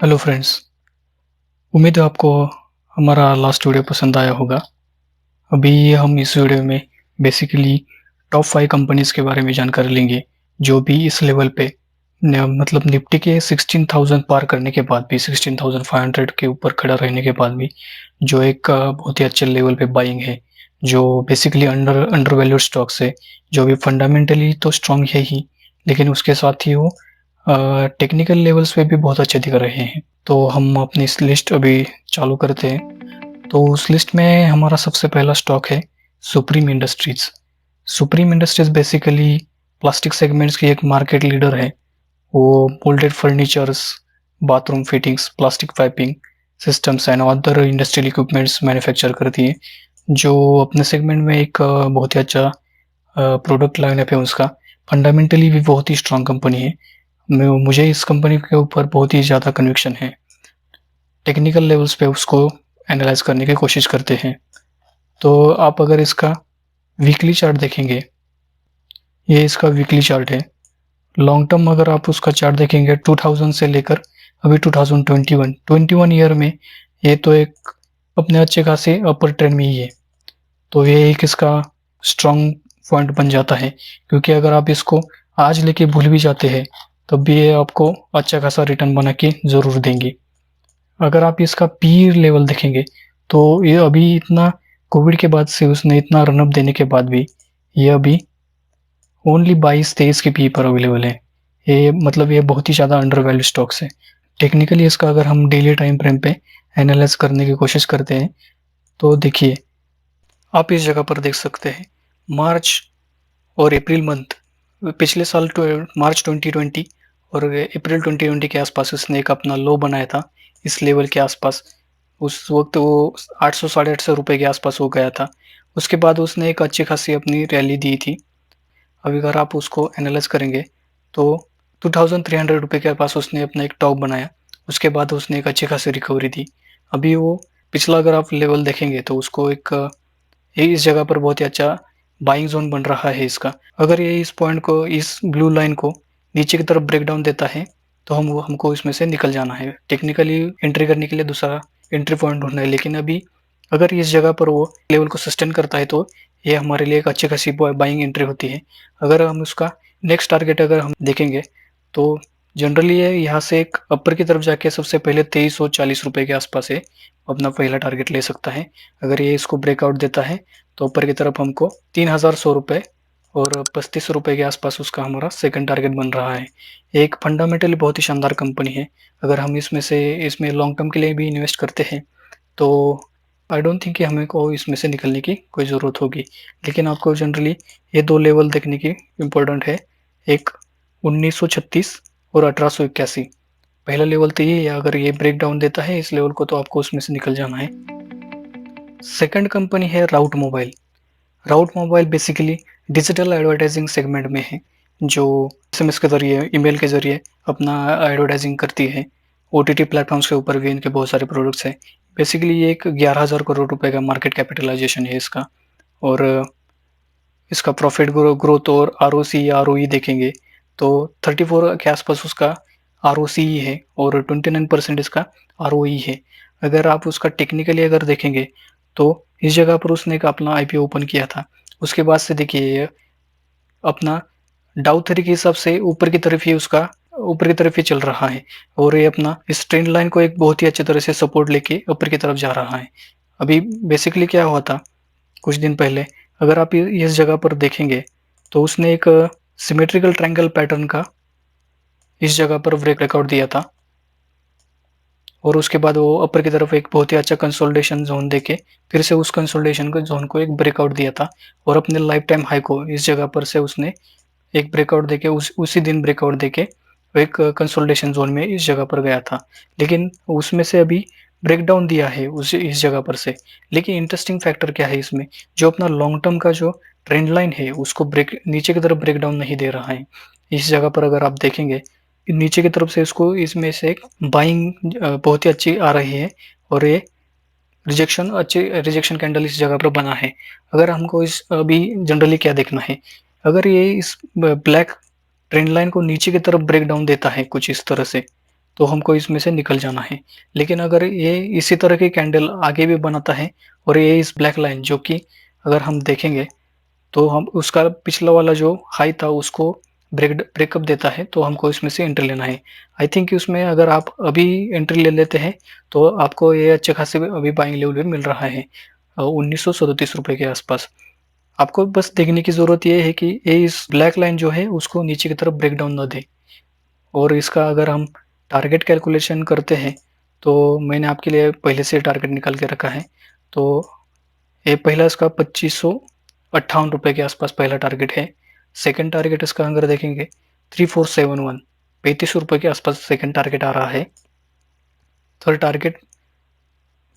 Hello friends. उम्मीद है आपको हमारा लास्ट वीडियो पसंद आया होगा। अभी हम इस वीडियो में बेसिकली टॉप 5 कंपनीज़ के बारे में जानकारी लेंगे, जो भी इस लेवल पे न मतलब निफ्टी के 16,000 पार करने के बाद भी 16,500 के ऊपर खड़ा रहने के बाद भी जो एक बहुत ही अच्छे लेवल पे बाइंग है, जो बेसिकली अंडर वैल्यूड स्टॉक्स है, जो भी फंडामेंटली तो स्ट्रॉन्ग है ही, लेकिन उसके साथ ही वो टेक्निकल लेवल्स पे भी बहुत अच्छे दिख रहे हैं। तो हम अपनी इस लिस्ट अभी चालू करते हैं। तो उस लिस्ट में हमारा सबसे पहला स्टॉक है supreme industries. Supreme industries basically plastic segments की एक मार्केट लीडर है। वो moulded furnitures, bathroom fittings, plastic piping systems and other industrial equipments manufacture करती है, जो अपने सेगमेंट में एक बहुत ही अच्छा प्रोडक्ट लाइनअप है उसका। फंडामेंटली भी बहुत ही स्ट्रांग कंपनी है। मुझे इस कंपनी के ऊपर बहुत ही ज़्यादा कन्विक्शन है। टेक्निकल लेवल्स पे उसको एनालाइज करने की कोशिश करते हैं। तो आप अगर इसका वीकली चार्ट देखेंगे, ये इसका वीकली चार्ट है। लॉन्ग टर्म अगर आप उसका चार्ट देखेंगे 2000 से लेकर अभी 2021 ईयर में, ये तो एक अपने अच्छे खासे अपर ट्रेंड में ही है। तो ये एक इसका स्ट्रॉन्ग पॉइंट बन जाता है, क्योंकि अगर आप इसको आज लेके भूल भी जाते हैं तब भी ये आपको अच्छा खासा रिटर्न बना के ज़रूर देंगे। अगर आप इसका पी लेवल देखेंगे तो ये अभी इतना कोविड के बाद से उसने इतना रन अप देने के बाद भी ये अभी ओनली 22-23 के पी पर अवेलेबल है। ये मतलब ये बहुत ही ज़्यादा अंडर वैल्यू स्टॉक्स है। टेक्निकली इसका अगर हम डेली टाइम फ्रेम पे एनालाइज करने की कोशिश करते हैं तो देखिए, आप इस जगह पर देख सकते हैं मार्च और अप्रैल मंथ, पिछले साल मार्च 2020 और अप्रैल 2020 के आसपास उसने एक अपना लो बनाया था इस लेवल के आसपास। उस वक्त वो 800 साढ़े 800 रुपये के आसपास हो गया था। उसके बाद उसने एक अच्छी खासी अपनी रैली दी थी। अभी अगर आप उसको एनालाइज करेंगे तो 2300 रुपये के पास उसने अपना एक टॉप बनाया। उसके बाद उसने एक अच्छी खासी रिकवरी दी। अभी वो पिछला अगर आप लेवल देखेंगे तो उसको एक ये इस जगह पर बहुत ही अच्छा बाइंग ज़ोन बन रहा है इसका। अगर ये इस पॉइंट को, इस ब्लू लाइन को नीचे की तरफ ब्रेक डाउन देता है तो हमको इसमें से निकल जाना है। टेक्निकली एंट्री करने के लिए दूसरा एंट्री पॉइंट ढूँढना है, लेकिन अभी अगर इस जगह पर वो लेवल को सस्टेन करता है तो ये हमारे लिए एक अच्छी खासी बाइंग एंट्री होती है। अगर हम उसका नेक्स्ट टारगेट अगर हम देखेंगे तो जनरली ये यहाँ से एक अपर की तरफ जाके सबसे पहले 2340 रुपये के आसपास है अपना पहला टारगेट ले सकता है। अगर ये इसको ब्रेकआउट देता है तो ऊपर की तरफ हमको 3100 रुपये और 35 रुपये के आसपास उसका हमारा सेकंड टारगेट बन रहा है। एक फंडामेंटली बहुत ही शानदार कंपनी है। अगर हम इसमें लॉन्ग टर्म के लिए भी इन्वेस्ट करते हैं तो आई डोंट थिंक कि हमें को इसमें से निकलने की कोई ज़रूरत होगी। लेकिन आपको जनरली ये 2 लेवल देखने की इम्पोर्टेंट है। एक 1936 और 1881। पहला लेवल तो ये है, अगर ये ब्रेक डाउन देता है इस लेवल को तो आपको उसमें से निकल जाना है। सेकंड कंपनी है Route Mobile. Route Mobile basically digital advertising segment में है, जो एसएमएस के ज़रिए, ईमेल के ज़रिए अपना एडवर्टाइजिंग करती है। ओटीटी प्लेटफ़ॉर्म्स के ऊपर भी इनके बहुत सारे प्रोडक्ट्स हैं। बेसिकली ये एक 11,000 करोड़ रुपए का मार्केट कैपिटलाइज़ेशन है इसका। और इसका प्रॉफिट ग्रोथ और आरओसी या आरओई देखेंगे तो 34 के आसपास उसका आरओसी है और 29% इसका आरओई है। अगर आप उसका टेक्निकली अगर देखेंगे तो इस जगह पर उसने एक अपना आईपीओ ओपन किया था। उसके बाद से देखिए ये अपना डाउ थ्री के हिसाब से ऊपर की तरफ ही चल रहा है और ये अपना इस ट्रेंड लाइन को एक बहुत ही अच्छी तरह से सपोर्ट लेके ऊपर की तरफ जा रहा है। अभी बेसिकली क्या हुआ था कुछ दिन पहले, अगर आप इस जगह पर देखेंगे तो उसने एक सिमेट्रिकल ट्रायंगल पैटर्न का इस जगह पर ब्रेकआउट दिया था और उसके बाद वो ऊपर की तरफ एक बहुत ही अच्छा कंसोलिडेशन जोन देके फिर से उस कंसोलिडेशन को जोन को एक ब्रेकआउट दिया था और अपने लाइफ टाइम हाई को इस जगह पर से उसने एक ब्रेकआउट देके उसी दिन ब्रेकआउट देके एक कंसोलिडेशन जोन में इस जगह पर गया था। लेकिन उसमें से अभी ब्रेकडाउन दिया है इस जगह पर से। लेकिन इंटरेस्टिंग फैक्टर क्या है इसमें, जो अपना लॉन्ग टर्म का जो ट्रेंड लाइन है उसको ब्रेक नीचे की तरफ ब्रेकडाउन नहीं दे रहा है। इस जगह पर अगर आप देखेंगे नीचे की तरफ से इसको इसमें से एक बाइंग बहुत ही अच्छी आ रही है और ये रिजेक्शन कैंडल इस जगह पर बना है। अगर हमको इस अभी जनरली क्या देखना है, अगर ये इस ब्लैक ट्रेंड लाइन को नीचे की तरफ ब्रेक डाउन देता है कुछ इस तरह से, तो हमको इसमें से निकल जाना है। लेकिन अगर ये इसी तरह की कैंडल आगे भी बनाता है और ये इस ब्लैक लाइन जो कि अगर हम देखेंगे तो हम उसका पिछला वाला जो हाई था उसको ब्रेकअप देता है, तो हमको इसमें से एंट्री लेना है। आई थिंक उसमें अगर आप अभी एंट्री ले लेते हैं तो आपको ये अच्छे खासे अभी बाइंग लेवल पे मिल रहा है 1937 रुपए के आसपास। आपको बस देखने की ज़रूरत ये है कि ये इस ब्लैक लाइन जो है उसको नीचे की तरफ ब्रेक डाउन ना दे। और इसका अगर हम टारगेट कैलकुलेशन करते हैं तो मैंने आपके लिए पहले से टारगेट निकाल के रखा है। तो ये पहला इसका 2558 रुपए के आसपास पहला टारगेट है। सेकंड टारगेट इसका अगर देखेंगे 3471, 35 रुपए के आसपास सेकंड टारगेट आ रहा है। थर्ड टारगेट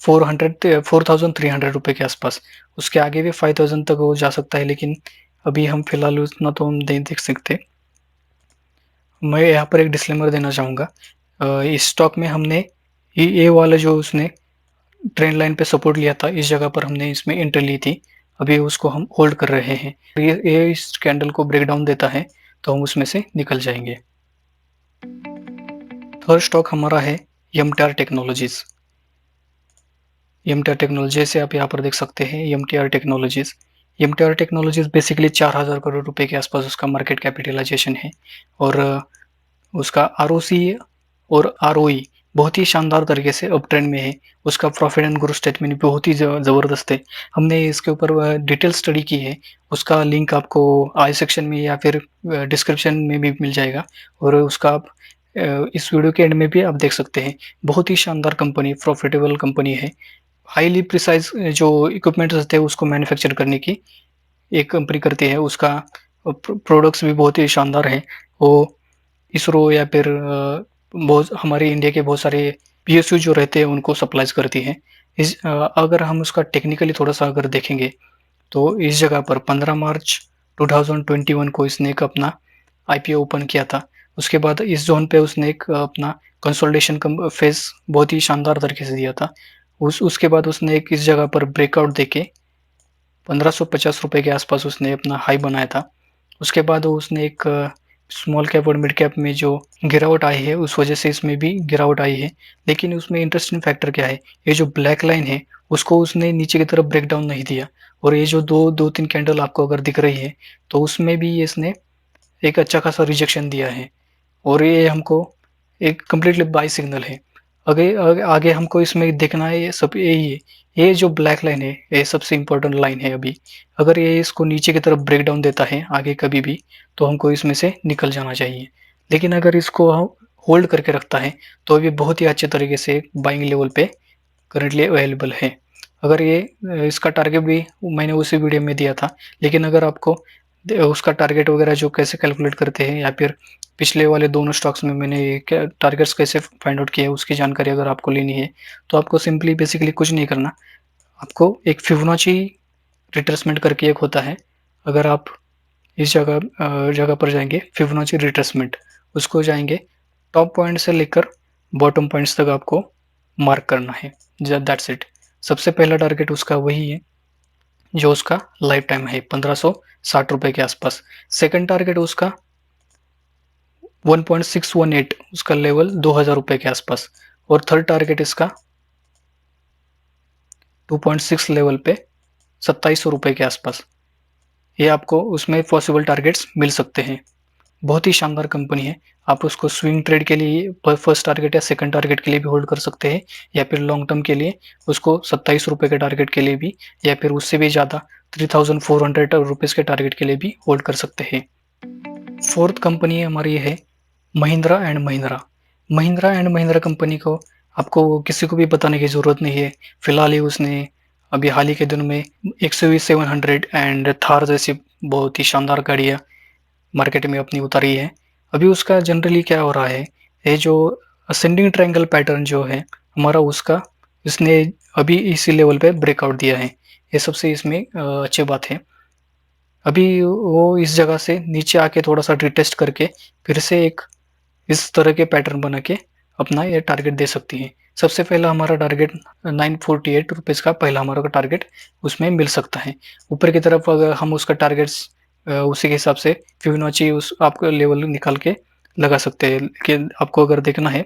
4300 रुपए के आसपास। उसके आगे भी 5000 तक वो जा सकता है, लेकिन अभी हम फिलहाल उतना तो हम नहीं देख सकते। मैं यहाँ पर एक डिस्क्लेमर देना चाहूँगा, इस स्टॉक में हमने ये वाला जो उसने ट्रेंड लाइन पे सपोर्ट लिया था, इस जगह पर हमने इसमें एंट्री ली थी। अभी उसको हम होल्ड कर रहे हैं। ये इस कैंडल को ब्रेक डाउन देता है तो हम उसमें से निकल जाएंगे। थर्ड स्टॉक हमारा है एमटीआर टेक्नोलॉजीज। एमटीआर टेक्नोलॉजी से आप यहाँ पर देख सकते हैं MTR technologies. MTR technologies basically 4000 crore रुपए के आसपास उसका मार्केट कैपिटलाइजेशन है और उसका आरओसी और आरओई बहुत ही शानदार तरीके से अप ट्रेंड में है। उसका प्रॉफिट एंड ग्रोथ स्टेटमेंट बहुत ही ज़बरदस्त है। हमने इसके ऊपर डिटेल स्टडी की है, उसका लिंक आपको आई सेक्शन में या फिर डिस्क्रिप्शन में भी मिल जाएगा और उसका आप इस वीडियो के एंड में भी आप देख सकते हैं। बहुत ही शानदार कंपनी, प्रॉफिटेबल कंपनी है। हाईली प्रिसाइज जो इक्विपमेंट्स होते हैं उसको मैन्युफैक्चर करने की एक कंपनी करती है। उसका प्रोडक्ट्स भी बहुत ही शानदार हैं। वो इसरो या फिर बहुत हमारे इंडिया के बहुत सारे पीएसयू जो रहते हैं उनको सप्लाईज करती है। अगर हम उसका टेक्निकली थोड़ा सा अगर देखेंगे तो इस जगह पर 15 मार्च 2021 को इसने एक अपना आईपीओ ओपन किया था। उसके बाद इस जोन पे उसने एक अपना कंसोलिडेशन फेज बहुत ही शानदार तरीके से दिया था। उसके बाद उसने एक इस जगह पर ब्रेकआउट देके 1550 रुपए के आसपास उसने अपना हाई बनाया था। उसके बाद उसने एक स्मॉल कैप और मिड कैप में जो गिरावट आई है उस वजह से इसमें भी गिरावट आई है। लेकिन उसमें इंटरेस्टिंग फैक्टर क्या है, ये जो ब्लैक लाइन है उसको उसने नीचे की तरफ ब्रेक डाउन नहीं दिया और ये जो दो तीन कैंडल आपको अगर दिख रही है तो उसमें भी इसने एक अच्छा खासा रिजेक्शन दिया है और ये हमको एक कंप्लीटली बाय सिग्नल है। आगे आगे आगे हमको इसमें देखना है, ये सब यही है। ये जो ब्लैक लाइन है ये सबसे इम्पोर्टेंट लाइन है अभी। अगर ये इसको नीचे की तरफ ब्रेक डाउन देता है आगे कभी भी तो हमको इसमें से निकल जाना चाहिए। लेकिन अगर इसको होल्ड करके रखता है तो अभी बहुत ही अच्छे तरीके से बाइंग लेवल पे करंटली अवेलेबल है। अगर ये इसका टारगेट भी मैंने उसी वीडियो में दिया था, लेकिन अगर आपको उसका टारगेट वगैरह जो कैसे कैलकुलेट करते हैं या फिर पिछले वाले दोनों स्टॉक्स में मैंने क्या टारगेट्स कैसे फाइंड आउट किया है उसकी जानकारी अगर आपको लेनी है तो आपको सिंपली बेसिकली कुछ नहीं करना। आपको एक फिबोनाची रिट्रेसमेंट करके एक होता है। अगर आप इस जगह पर जाएंगे फिबोनाची रिट्रेसमेंट, उसको जाएंगे टॉप पॉइंट से लेकर बॉटम पॉइंट्स तक आपको मार्क करना है। That's it. सबसे पहला टारगेट उसका वही है जो उसका लाइफ टाइम है 1560 रुपए के आसपास। सेकंड टारगेट उसका 1.618 उसका लेवल 2000 रुपए के आसपास और थर्ड टारगेट इसका 2.6 लेवल पे 2700 रुपए के आसपास। ये आपको उसमें पॉसिबल टारगेट्स मिल सकते हैं। बहुत ही शानदार कंपनी है। आप उसको स्विंग ट्रेड के लिए फर्स्ट टारगेट या सेकंड टारगेट के लिए भी होल्ड कर सकते हैं या फिर लॉन्ग टर्म के लिए उसको 27 रुपए के टारगेट के लिए भी या फिर उससे भी ज़्यादा 3400 रुपीज़ के टारगेट के लिए भी होल्ड कर सकते हैं। फोर्थ कंपनी हमारी है Mahindra and Mahindra. Mahindra and Mahindra company को आपको किसी को भी बताने की ज़रूरत नहीं है। फिलहाल ही उसने अभी हाल ही के दिनों में एक्सयूवी 700 एंड थार जैसी बहुत ही शानदार गाड़ियाँ मार्केट में अपनी उतारी है। अभी उसका जनरली क्या हो रहा है, ये जो असेंडिंग ट्रायंगल पैटर्न जो है हमारा उसका इसने अभी इसी लेवल पे ब्रेकआउट दिया है। ये सबसे इसमें अच्छी बात है। अभी वो इस जगह से नीचे आके थोड़ा सा रिटेस्ट करके फिर से एक इस तरह के पैटर्न बना के अपना ये टारगेट दे सकती है। सबसे पहला हमारा टारगेट 948 रुपीज़ का पहला हमारा का टारगेट उसमें मिल सकता है। ऊपर की तरफ अगर हम उसका टारगेट्स उसी के हिसाब से फिबोनाची उस आपको लेवल निकाल के लगा सकते हैं कि आपको अगर देखना है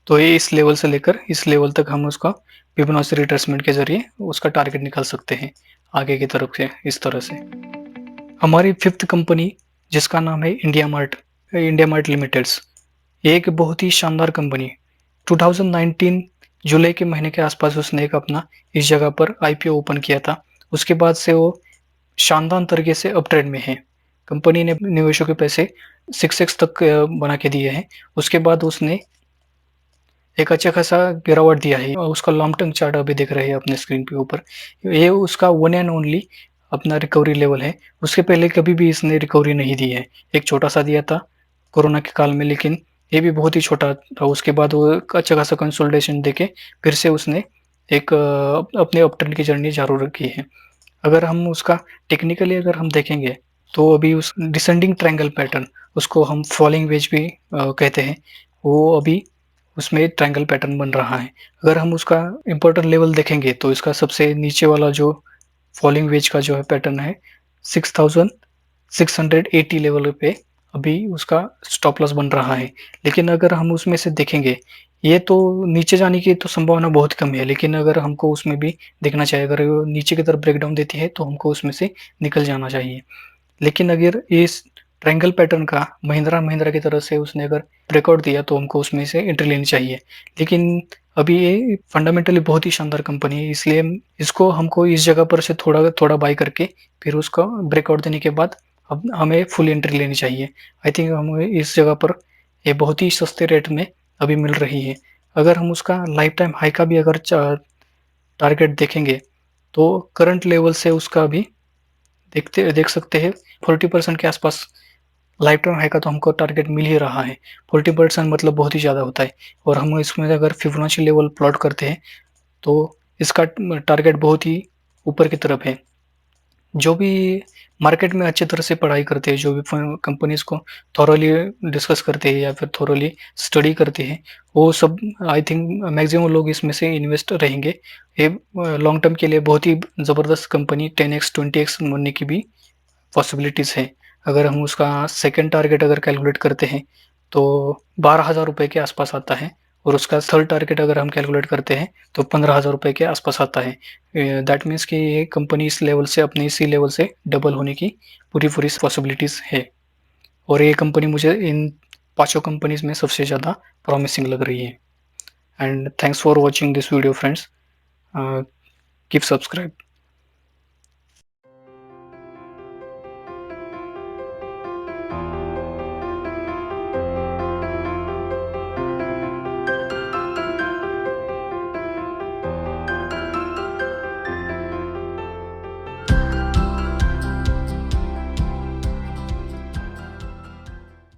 तो ये इस लेवल से लेकर इस लेवल तक हम उसका फिबोनाची रिट्रेसमेंट के ज़रिए उसका टारगेट निकाल सकते हैं आगे की तरफ से इस तरह से। हमारी 5th कंपनी जिसका नाम है इंडिया मार्ट लिमिटेड्स। ये एक बहुत ही शानदार कंपनी 2019 जुलाई के महीने के आसपास उसने एक अपना इस जगह पर आईपीओ ओपन किया था। उसके बाद से वो शानदार तरीके से अप ट्रेंड में है। कंपनी ने निवेशकों के पैसे 6x तक बना के दिए हैं। उसके बाद उसने एक अच्छा खासा गिरावट दिया है और उसका लॉन्ग टर्म चार्ट अभी देख रहे हैं अपने स्क्रीन के ऊपर। ये उसका वन एंड ओनली अपना रिकवरी लेवल है। उसके पहले कभी भी इसने रिकवरी नहीं दी है। एक छोटा-सा दिया था कोरोना के काल में, लेकिन ये भी बहुत ही छोटा था। उसके बाद वो एक अच्छा खासा कंसोलिडेशन देके फिर से उसने एक अपने अपट्रेंड की जर्नी जारी रखी है। अगर हम उसका टेक्निकली अगर हम देखेंगे तो अभी उस डिसेंडिंग ट्रायंगल पैटर्न, उसको हम फॉलिंग वेज भी कहते हैं, वो अभी उसमें ट्रायंगल पैटर्न बन रहा है। अगर हम उसका इम्पोर्टेंट लेवल देखेंगे तो इसका सबसे नीचे वाला जो फॉलिंग वेज का जो है पैटर्न है 6680 लेवल पे अभी उसका स्टॉप लॉस बन रहा है। लेकिन अगर हम उसमें से देखेंगे, ये तो नीचे जाने की तो संभावना बहुत कम है, लेकिन अगर हमको उसमें भी देखना चाहिए, अगर वो नीचे की तरफ ब्रेकडाउन देती है तो हमको उसमें से निकल जाना चाहिए। लेकिन अगर इस ट्रायंगल पैटर्न का महिंद्रा की तरफ से उसने अगर ब्रेकआउट दिया तो हमको उसमें से एंट्री लेनी चाहिए। लेकिन अभी ये फंडामेंटली बहुत ही शानदार कंपनी है, इसलिए इसको हमको इस जगह पर से थोड़ा बाय करके फिर उसका ब्रेकआउट देने के बाद अब हमें फुल एंट्री लेनी चाहिए। आई थिंक हमें इस जगह पर ये बहुत ही सस्ते रेट में अभी मिल रही है। अगर हम उसका लाइफ टाइम हाई का भी अगर टारगेट देखेंगे तो करंट लेवल से उसका अभी देख सकते हैं 40% के आसपास लाइफ टाइम हाई का तो हमको टारगेट मिल ही रहा है। 40% मतलब बहुत ही ज़्यादा होता है और हम इसमें अगर फिबोनाची लेवल प्लॉट करते हैं तो इसका टारगेट बहुत ही ऊपर की तरफ है। जो भी मार्केट में अच्छी तरह से पढ़ाई करते हैं, जो भी कंपनीज़ को थॉरोली डिस्कस करते हैं या फिर थॉरोली स्टडी करते हैं, वो सब आई थिंक मैक्सिमम लोग इसमें से इन्वेस्ट रहेंगे। ये लॉन्ग टर्म के लिए बहुत ही ज़बरदस्त कंपनी 10x 20x बनने की भी पॉसिबिलिटीज़ है। अगर हम उसका सेकंड टारगेट अगर कैलकुलेट करते हैं तो 12,000 रुपए के आसपास आता है और उसका थर्ड टारगेट अगर हम कैलकुलेट करते हैं तो 15,000 रुपए के आसपास आता है। दैट मीन्स कि ये कंपनी इस लेवल से अपने इसी लेवल से डबल होने की पूरी-पूरी पॉसिबिलिटीज़ है और ये कंपनी मुझे इन पाँचों कंपनीज़ में सबसे ज़्यादा प्रॉमिसिंग लग रही है। And thanks for watching this video friends. Keep subscribe.